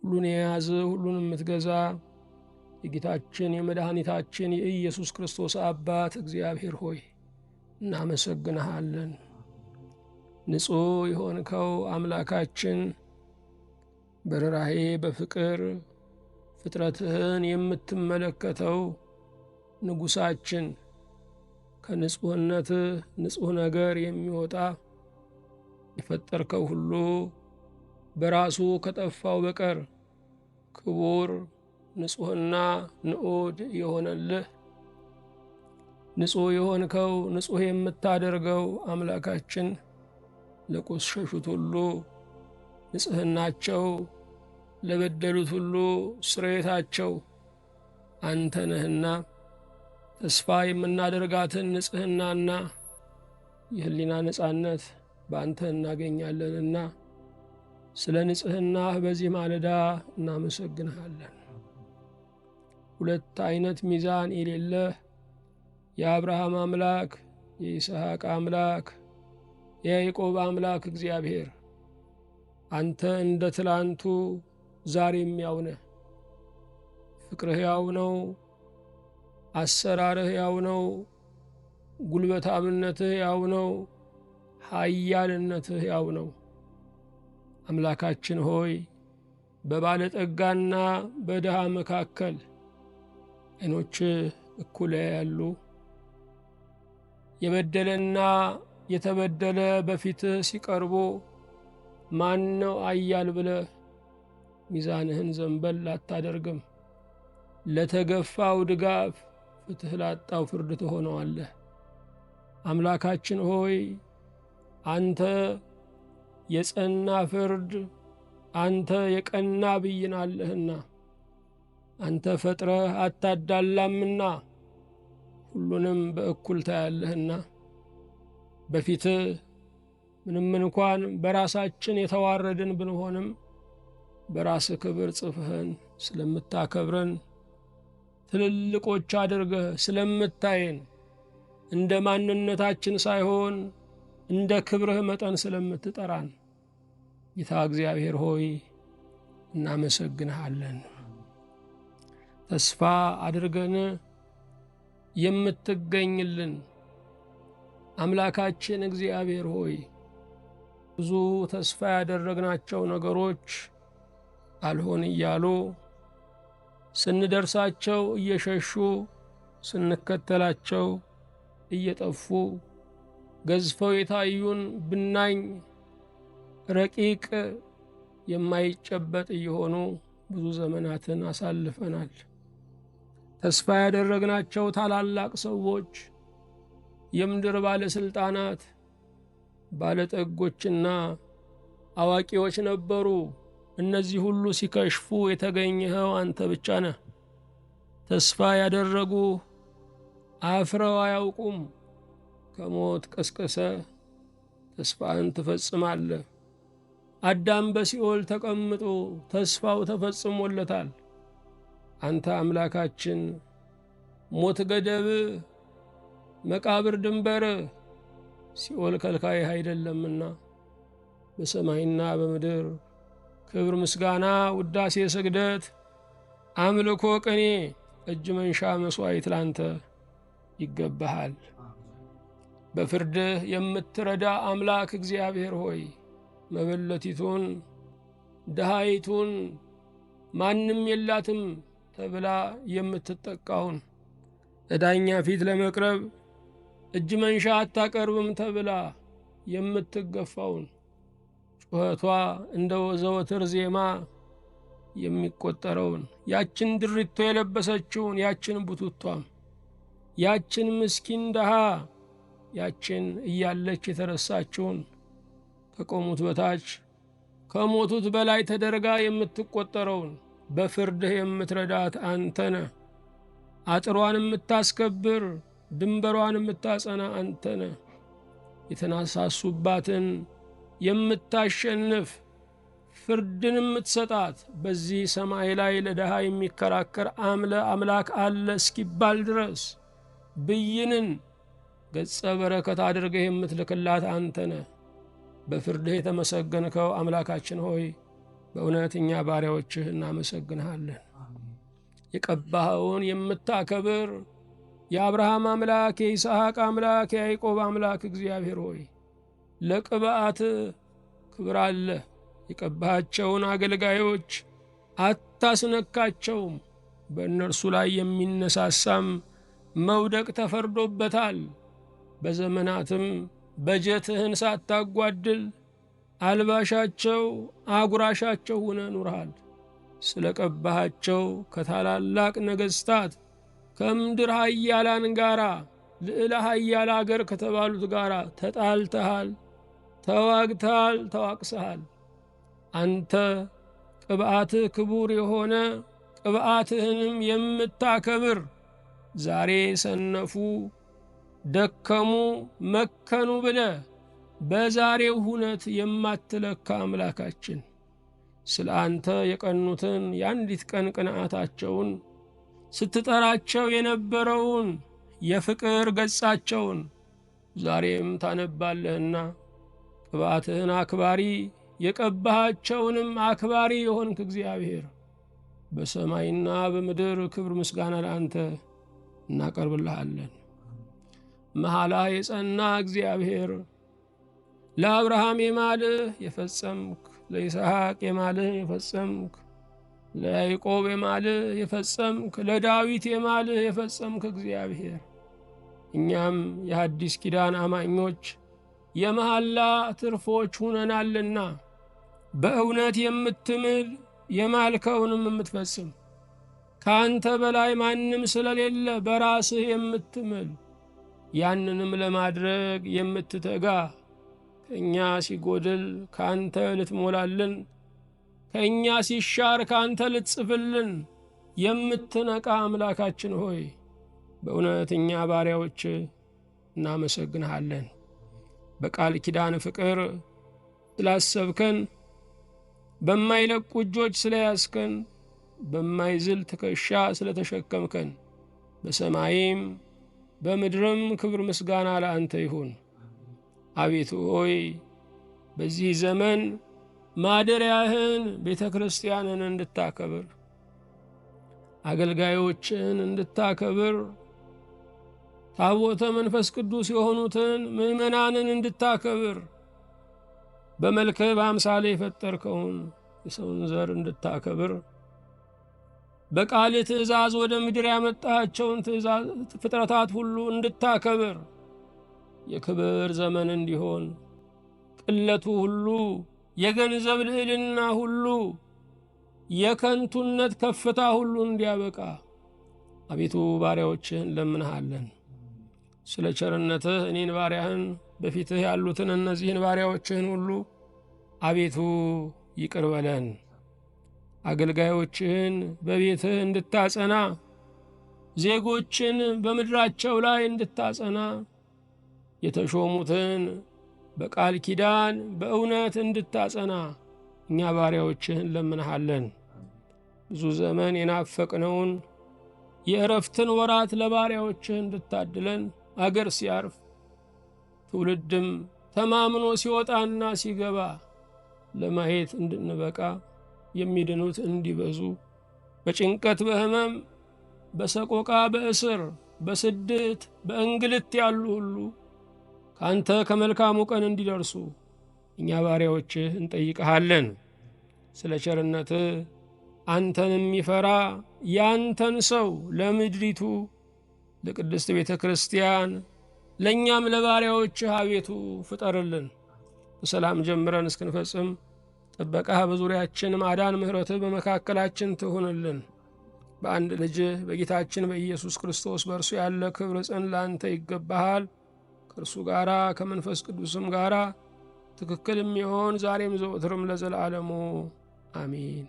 ሁሉን የያዘ ሁሉን የምትገዛ የጌታችን የመድኃኒታችን የኢየሱስ ክርስቶስ አባት እግዚአብሔር ሆይ እናመሰግንሃለን። ንጹሕ የሆንከው አምላካችን በርኅራኄ በፍቅር ፍጥረትህን የምትመለከተው ንጉሣችን ከንጹሕነትህ ንጹሕ ነገር የሚወጣ የፈጠርከው ሁሉ በራሱ ከጠፋው በቀር ክቡር ንጹሕና ንዑድ የሆነልህ ንጹሕ የሆንከው ንጹሕ የምታደርገው አምላካችን ለቆሸሹት ሁሉ ንጽሕናቸው፣ ለበደሉት ሁሉ ስርየታቸው አንተ ነህና ተስፋ የምናደርጋትን ንጽሕናና የህሊና ነጻነት በአንተ እናገኛለንና ስለ ንጽሕናህ በዚህ ማለዳ እናመሰግንሃለን። ሁለት አይነት ሚዛን የሌለህ የአብርሃም አምላክ፣ የይስሐቅ አምላክ፣ የያዕቆብ አምላክ እግዚአብሔር አንተ እንደ ትላንቱ ዛሬም ያው ነህ። ፍቅርህ ያው ነው። አሰራርህ ያው ነው። ጉልበታምነትህ ያው ነው። ኃያልነትህ ያው ነው። አምላካችን ሆይ በባለጠጋና በድሃ መካከል ዓይኖችህ እኩል ያሉ፣ የበደለና የተበደለ በፊትህ ሲቀርቡ ማን ነው አያል ብለህ ሚዛንህን ዘንበል አታደርግም። ለተገፋው ድጋፍ፣ ፍትሕ ላጣው ፍርድ ትሆነዋለህ። አምላካችን ሆይ አንተ የጸና ፍርድ፣ አንተ የቀና ብይን አለህና አንተ ፈጥረህ አታዳላምና ሁሉንም በእኩል ታያለህና በፊትህ ምንም እንኳን በራሳችን የተዋረድን ብንሆንም በራስህ ክብር ጽፍህን ስለምታከብረን ትልልቆች አድርገህ ስለምታየን እንደ ማንነታችን ሳይሆን እንደ ክብርህ መጠን ስለምትጠራን ጌታ እግዚአብሔር ሆይ እናመሰግንሃለን። ተስፋ አድርገን የምትገኝልን አምላካችን እግዚአብሔር ሆይ ብዙ ተስፋ ያደረግናቸው ነገሮች አልሆን እያሉ ስንደርሳቸው እየሸሹ ስንከተላቸው እየጠፉ ገዝፈው የታዩን ብናኝ ረቂቅ የማይጨበጥ እየሆኑ ብዙ ዘመናትን አሳልፈናል። ተስፋ ያደረግናቸው ታላላቅ ሰዎች፣ የምድር ባለስልጣናት፣ ባለጠጎችና አዋቂዎች ነበሩ። እነዚህ ሁሉ ሲከሽፉ የተገኘኸው አንተ ብቻ ነህ። ተስፋ ያደረጉ አፍረው አያውቁም። ከሞት ቀስቅሰ ተስፋህን ትፈጽማለህ። አዳም በሲኦል ተቀምጦ ተስፋው ተፈጽሞለታል። አንተ አምላካችን ሞት ገደብ፣ መቃብር ድንበር፣ ሲኦል ከልካይህ አይደለምና በሰማይና በምድር ክብር፣ ምስጋና፣ ውዳሴ፣ ስግደት፣ አምልኮ፣ ቅኔ፣ እጅ መንሻ መሥዋዕት ላንተ ይገባሃል። በፍርድህ የምትረዳ አምላክ እግዚአብሔር ሆይ መበለቲቱን ድሃይቱን ማንም የላትም ተብላ የምትጠቃውን ለዳኛ ፊት ለመቅረብ እጅ መንሻ አታቀርብም ተብላ የምትገፋውን ጩኸቷ እንደ ዘወትር ዜማ የሚቆጠረውን ያችን ድሪቶ የለበሰችውን ያችን ቡቱቷም ያችን ምስኪን ድሃ ያችን እያለች የተረሳችውን ከቆሙት በታች ከሞቱት በላይ ተደርጋ የምትቆጠረውን በፍርድህ የምትረዳት አንተነ። አጥሯን የምታስከብር ድንበሯን የምታጸና አንተነ። የተናሳሱባትን የምታሸንፍ ፍርድን የምትሰጣት በዚህ ሰማይ ላይ ለድሃ የሚከራከር አምላክ አለ እስኪባል ድረስ ብይንን ገጸ በረከት አድርገህ የምትልክላት አንተነ። በፍርድህ የተመሰገንከው አምላካችን ሆይ በእውነት እኛ ባሪያዎችህ እናመሰግንሃለን። የቀባኸውን የምታከብር የአብርሃም አምላክ የይስሐቅ አምላክ የያዕቆብ አምላክ እግዚአብሔር ሆይ ለቅብዓት ክብር አለ። የቀባሃቸውን አገልጋዮች አታስነካቸውም። በእነርሱ ላይ የሚነሳሳም መውደቅ ተፈርዶበታል። በዘመናትም በጀትህን ሳታጓድል አልባሻቸው አጉራሻቸው ሆነ ኑርሃል። ስለ ቀባሃቸው ከታላላቅ ነገሥታት ከምድር ኃያላን ጋራ ልዕለ ኃያል አገር ከተባሉት ጋራ ተጣልተሃል፣ ተዋግተሃል፣ ተዋቅሰሃል። አንተ ቅብዓትህ ክቡር የሆነ ቅብዓትህንም የምታከብር ዛሬ ሰነፉ፣ ደከሙ፣ መከኑ ብለ በዛሬው ሁነት የማትለካ አምላካችን ስለ አንተ የቀኑትን የአንዲት ቀን ቅንዓታቸውን ስትጠራቸው የነበረውን የፍቅር ገጻቸውን ዛሬም ታነባለህና ቅብዓትህን አክባሪ የቀባሃቸውንም አክባሪ የሆንክ እግዚአብሔር በሰማይና በምድር ክብር ምስጋና ለአንተ እናቀርብልሃለን። መሐላህ የጸና እግዚአብሔር ለአብርሃም የማልህ የፈጸምክ፣ ለይስሐቅ የማልህ የፈጸምክ፣ ለያዕቆብ የማልህ የፈጸምክ፣ ለዳዊት የማልህ የፈጸምክ እግዚአብሔር እኛም የሐዲስ ኪዳን አማኞች የመሐላ ትርፎች ሁነናልና በእውነት የምትምል የማልከውንም የምትፈጽም ከአንተ በላይ ማንም ስለሌለ በራስህ የምትምል ያንንም ለማድረግ የምትተጋ ከእኛ ሲጎድል ከአንተ ልትሞላልን ከእኛ ሲሻር ከአንተ ልትጽፍልን የምትነቃ አምላካችን ሆይ በእውነት እኛ ባሪያዎች እናመሰግንሃለን። በቃል ኪዳን ፍቅር ስላሰብከን፣ በማይለቁ እጆች ስለያዝከን፣ በማይዝል ትከሻ ስለተሸከምከን በሰማይም በምድርም ክብር ምስጋና ለአንተ ይሁን። አቤቱ ሆይ በዚህ ዘመን ማደሪያህን ቤተ ክርስቲያንን እንድታከብር፣ አገልጋዮችን እንድታከብር፣ ታቦተ መንፈስ ቅዱስ የሆኑትን ምእመናንን እንድታከብር፣ በመልክህ በአምሳሌ የፈጠርከውን የሰውን ዘር እንድታከብር፣ በቃል ትእዛዝ ወደ ምድር ያመጣቸውን ፍጥረታት ሁሉ እንድታከብር የክብር ዘመን እንዲሆን ቅለቱ ሁሉ የገንዘብ ልዕልና ሁሉ የከንቱነት ከፍታ ሁሉ እንዲያበቃ አቤቱ ባሪያዎችህን ለምንሃለን። ስለ ቸርነትህ እኔን ባሪያህን በፊትህ ያሉትን እነዚህን ባሪያዎችህን ሁሉ አቤቱ ይቅር በለን። አገልጋዮችህን በቤትህ እንድታጸና፣ ዜጎችን በምድራቸው ላይ እንድታጸና፣ የተሾሙትን በቃል ኪዳን በእውነት እንድታጸና እኛ ባሪያዎችህን ለምንሃለን። ብዙ ዘመን የናፈቅነውን የእረፍትን ወራት ለባሪያዎችህ እንድታድለን፣ አገር ሲያርፍ ትውልድም ተማምኖ ሲወጣና ሲገባ ለማየት እንድንበቃ፣ የሚድኑት እንዲበዙ፣ በጭንቀት በሕመም በሰቆቃ በእስር በስደት በእንግልት ያሉ ሁሉ ካንተ ከመልካሙ ቀን እንዲደርሱ እኛ ባሪያዎችህ እንጠይቀሃለን። ስለ ቸርነትህ አንተን የሚፈራ ያንተን ሰው ለምድሪቱ ለቅድስት ቤተ ክርስቲያን ለእኛም ለባሪያዎችህ አቤቱ ፍጠርልን። በሰላም ጀምረን እስክንፈጽም ጥበቃህ በዙሪያችን፣ ማዳን ምሕረትህ በመካከላችን ትሁንልን። በአንድ ልጅህ በጌታችን በኢየሱስ ክርስቶስ በእርሱ ያለ ክብር ጽን ላንተ ይገባሃል። ከእርሱ ጋራ ከመንፈስ ቅዱስም ጋራ ትክክል የሚሆን ዛሬም ዘወትርም ለዘላለሙ አሜን።